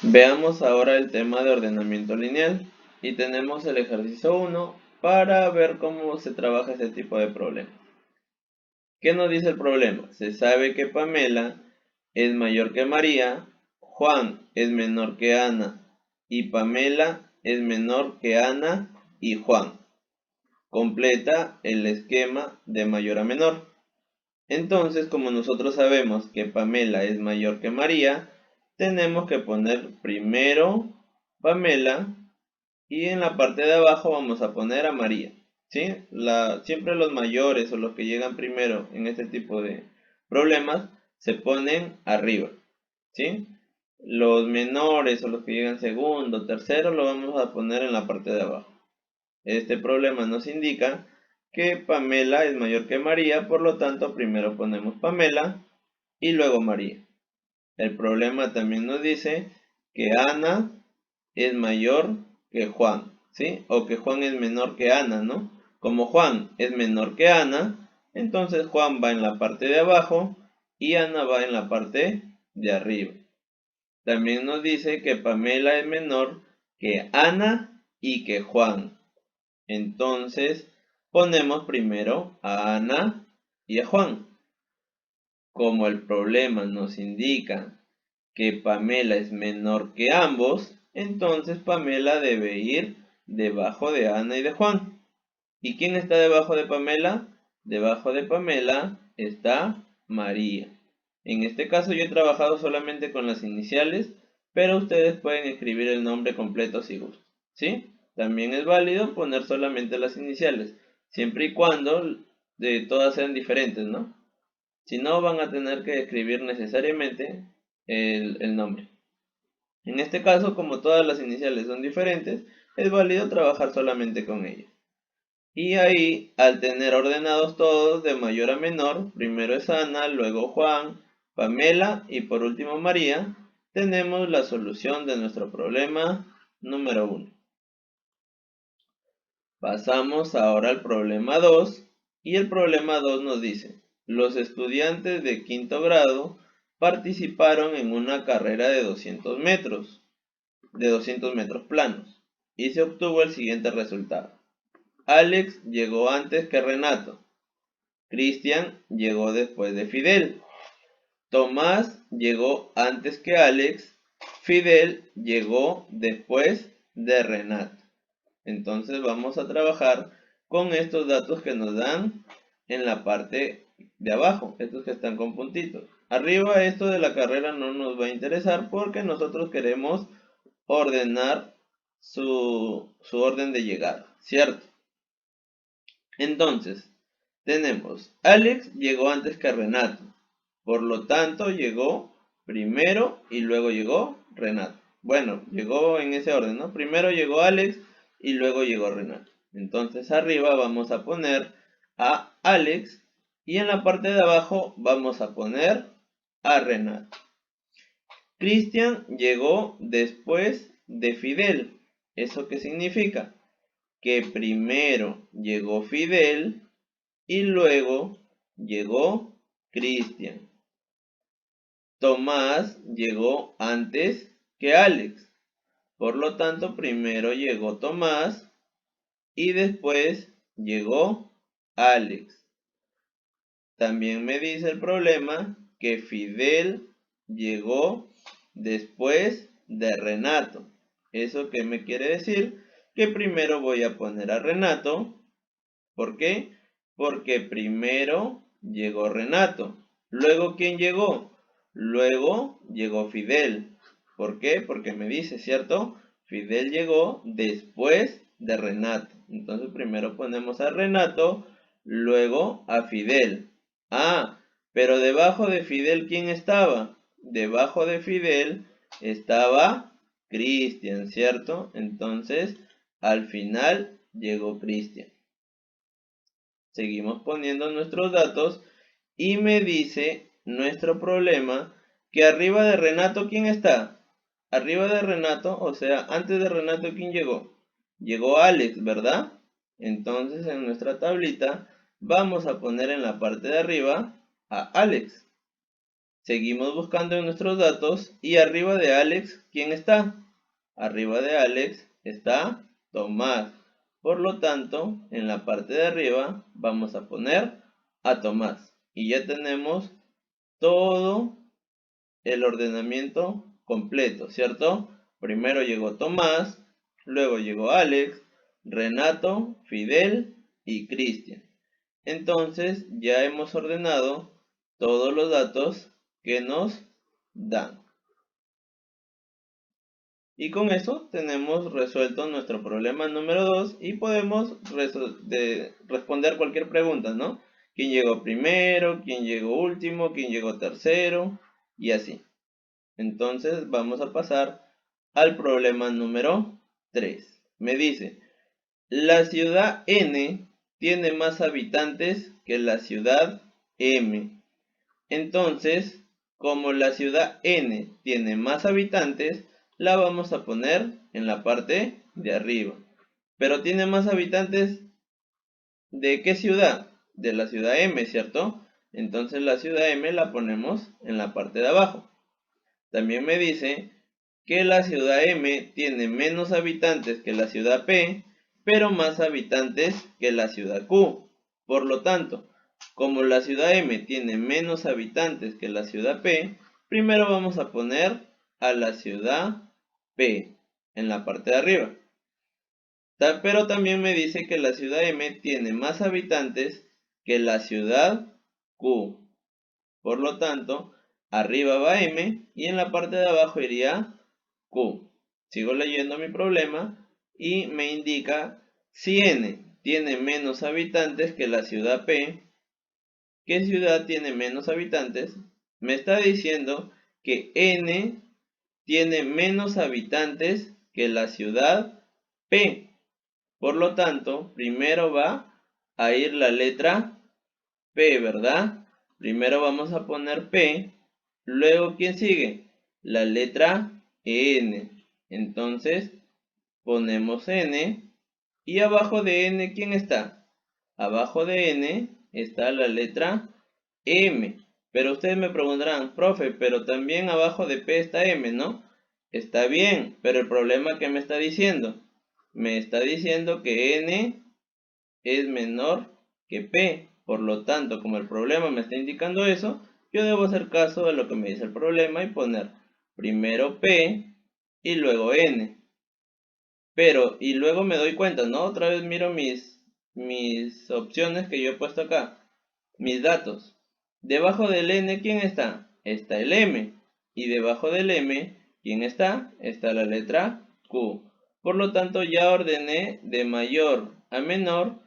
Veamos ahora el tema de ordenamiento lineal y tenemos el ejercicio 1 para ver cómo se trabaja este tipo de problemas. ¿Qué nos dice el problema? Se sabe que Pamela es mayor que María, Juan es menor que Ana y Pamela es menor que Ana y Juan. Completa el esquema de mayor a menor. Entonces, como nosotros sabemos que Pamela es mayor que María, tenemos que poner primero Pamela y en la parte de abajo vamos a poner a María. ¿Sí? Siempre los mayores o los que llegan primero en este tipo de problemas se ponen arriba. ¿Sí? Los menores o los que llegan segundo, tercero, lo vamos a poner en la parte de abajo. Este problema nos indica que Pamela es mayor que María, por lo tanto primero ponemos Pamela y luego María. El problema también nos dice que Ana es mayor que Juan, ¿sí? O que Juan es menor que Ana, ¿no? Como Juan es menor que Ana, entonces Juan va en la parte de abajo y Ana va en la parte de arriba. También nos dice que Pamela es menor que Ana y que Juan. Entonces ponemos primero a Ana y a Juan. Como el problema nos indica que Pamela es menor que ambos, entonces Pamela debe ir debajo de Ana y de Juan. ¿Y quién está debajo de Pamela? Debajo de Pamela está María. En este caso yo he trabajado solamente con las iniciales, pero ustedes pueden escribir el nombre completo si gustan, ¿sí? También es válido poner solamente las iniciales, siempre y cuando todas sean diferentes, ¿no? Si no, van a tener que escribir necesariamente el nombre. En este caso, como todas las iniciales son diferentes, es válido trabajar solamente con ellas. Y ahí, al tener ordenados todos de mayor a menor, primero es Ana, luego Juan, Pamela y por último María, tenemos la solución de nuestro problema número 1. Pasamos ahora al problema 2 y el problema 2 nos dice, los estudiantes de quinto grado participaron en una carrera de 200 metros planos y se obtuvo el siguiente resultado. Alex llegó antes que Renato, Cristian llegó después de Fidel, Tomás llegó antes que Alex, Fidel llegó después de Renato. Entonces vamos a trabajar con estos datos que nos dan en la parte de abajo, estos que están con puntitos. Arriba esto de la carrera no nos va a interesar porque nosotros queremos ordenar su orden de llegada, ¿cierto? Entonces, tenemos, Alex llegó antes que Renato, por lo tanto llegó primero y luego llegó Renato. Bueno, llegó en ese orden, ¿no? Primero llegó Alex y luego llegó Renato. Entonces arriba vamos a poner a Alex y en la parte de abajo vamos a poner a Renato. Cristian llegó después de Fidel. ¿Eso qué significa? Que primero llegó Fidel y luego llegó Cristian. Tomás llegó antes que Alex. Por lo tanto, primero llegó Tomás y después llegó Alex. También me dice el problema que Fidel llegó después de Renato. ¿Eso qué me quiere decir? Que primero voy a poner a Renato. ¿Por qué? Porque primero llegó Renato. Luego, ¿quién llegó? Luego llegó Fidel. ¿Por qué? Porque me dice, ¿cierto? Fidel llegó después de Renato. Entonces primero ponemos a Renato, luego a Fidel. Ah, pero debajo de Fidel, ¿quién estaba? Debajo de Fidel estaba Cristian, ¿cierto? Entonces, al final llegó Cristian. Seguimos poniendo nuestros datos y me dice nuestro problema que arriba de Renato, ¿quién está? Arriba de Renato, o sea, antes de Renato, ¿quién llegó? Llegó Alex, ¿verdad? Entonces en nuestra tablita vamos a poner en la parte de arriba a Alex. Seguimos buscando en nuestros datos y arriba de Alex, ¿quién está? Arriba de Alex está Tomás. Por lo tanto, en la parte de arriba vamos a poner a Tomás. Y ya tenemos todo el ordenamiento completo, ¿cierto? Primero llegó Tomás, luego llegó Alex, Renato, Fidel y Cristian. Entonces ya hemos ordenado todos los datos que nos dan. Y con eso tenemos resuelto nuestro problema número 2 y podemos responder cualquier pregunta, ¿no? ¿Quién llegó primero? ¿Quién llegó último? ¿Quién llegó tercero? Y así. Entonces vamos a pasar al problema número 3. Me dice, la ciudad N tiene más habitantes que la ciudad M. Entonces, como la ciudad N tiene más habitantes, la vamos a poner en la parte de arriba. Pero tiene más habitantes ¿de qué ciudad? De la ciudad M, ¿cierto? Entonces la ciudad M la ponemos en la parte de abajo. También me dice que la ciudad M tiene menos habitantes que la ciudad P, pero más habitantes que la ciudad Q. Por lo tanto, como la ciudad M tiene menos habitantes que la ciudad P, primero vamos a poner a la ciudad P en la parte de arriba. Pero también me dice que la ciudad M tiene más habitantes que la ciudad Q. Por lo tanto, arriba va M y en la parte de abajo iría Q. Sigo leyendo mi problema y me indica si N tiene menos habitantes que la ciudad P. ¿Qué ciudad tiene menos habitantes? Me está diciendo que N tiene menos habitantes que la ciudad P. Por lo tanto, primero va a ir la letra P, ¿verdad? Primero vamos a poner P, luego ¿quién sigue? La letra N. Entonces, ponemos N y abajo de N, ¿quién está? Abajo de N está la letra M. Pero ustedes me preguntarán, profe, pero también abajo de P está M, ¿no? Está bien, pero el problema que me está diciendo, que N es menor que P. Por lo tanto, como el problema me está indicando eso, yo debo hacer caso de lo que me dice el problema y poner primero P y luego N. Pero, y luego me doy cuenta, ¿no? Otra vez miro mis opciones que yo he puesto acá. Mis datos. Debajo del N, ¿quién está? Está el M. Y debajo del M, ¿quién está? Está la letra Q. Por lo tanto, ya ordené de mayor a menor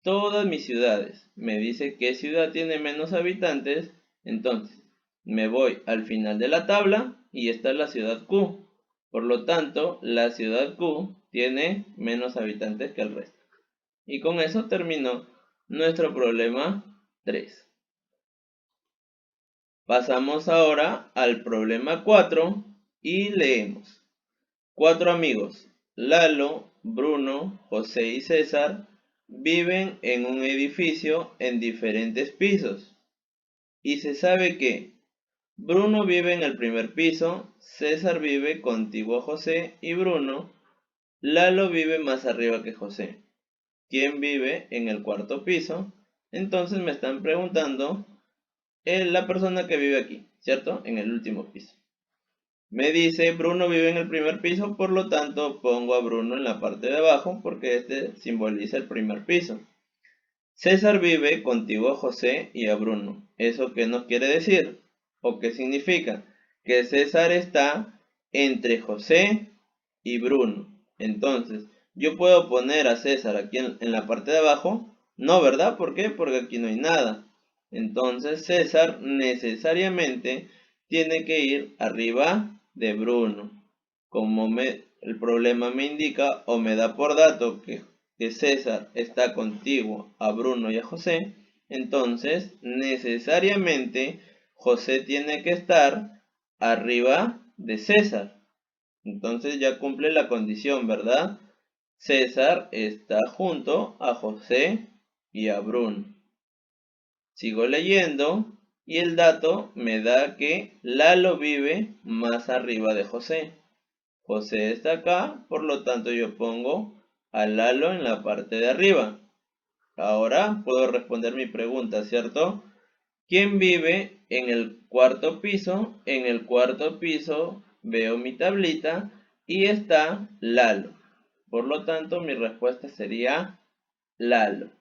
todas mis ciudades. Me dice qué ciudad tiene menos habitantes. Entonces, me voy al final de la tabla y está la ciudad Q. Por lo tanto, la ciudad Q tiene menos habitantes que el resto. Y con eso terminó nuestro problema 3. Pasamos ahora al problema 4 y leemos. 4 amigos, Lalo, Bruno, José y César, viven en un edificio en diferentes pisos. Y se sabe que Bruno vive en el primer piso, César vive contiguo a José y Bruno, Lalo vive más arriba que José. ¿Quién vive en el cuarto piso? Entonces me están preguntando la persona que vive aquí, ¿cierto? En el último piso. Me dice Bruno vive en el primer piso, por lo tanto pongo a Bruno en la parte de abajo porque este simboliza el primer piso. César vive contiguo a José y a Bruno. ¿Eso qué nos quiere decir? ¿O qué significa? Que César está entre José y Bruno. Entonces, ¿yo puedo poner a César aquí en la parte de abajo? No, ¿verdad? ¿Por qué? Porque aquí no hay nada. Entonces, César necesariamente tiene que ir arriba de Bruno. Como el problema me indica o me da por dato que César está contiguo a Bruno y a José, entonces necesariamente José tiene que estar arriba de César. Entonces ya cumple la condición, ¿verdad? César está junto a José y a Bruno. Sigo leyendo y el dato me da que Lalo vive más arriba de José. José está acá, por lo tanto yo pongo a Lalo en la parte de arriba. Ahora puedo responder mi pregunta, ¿cierto? ¿Quién vive en el cuarto piso? En el cuarto piso veo mi tablita y está Lalo. Por lo tanto, mi respuesta sería Lalo.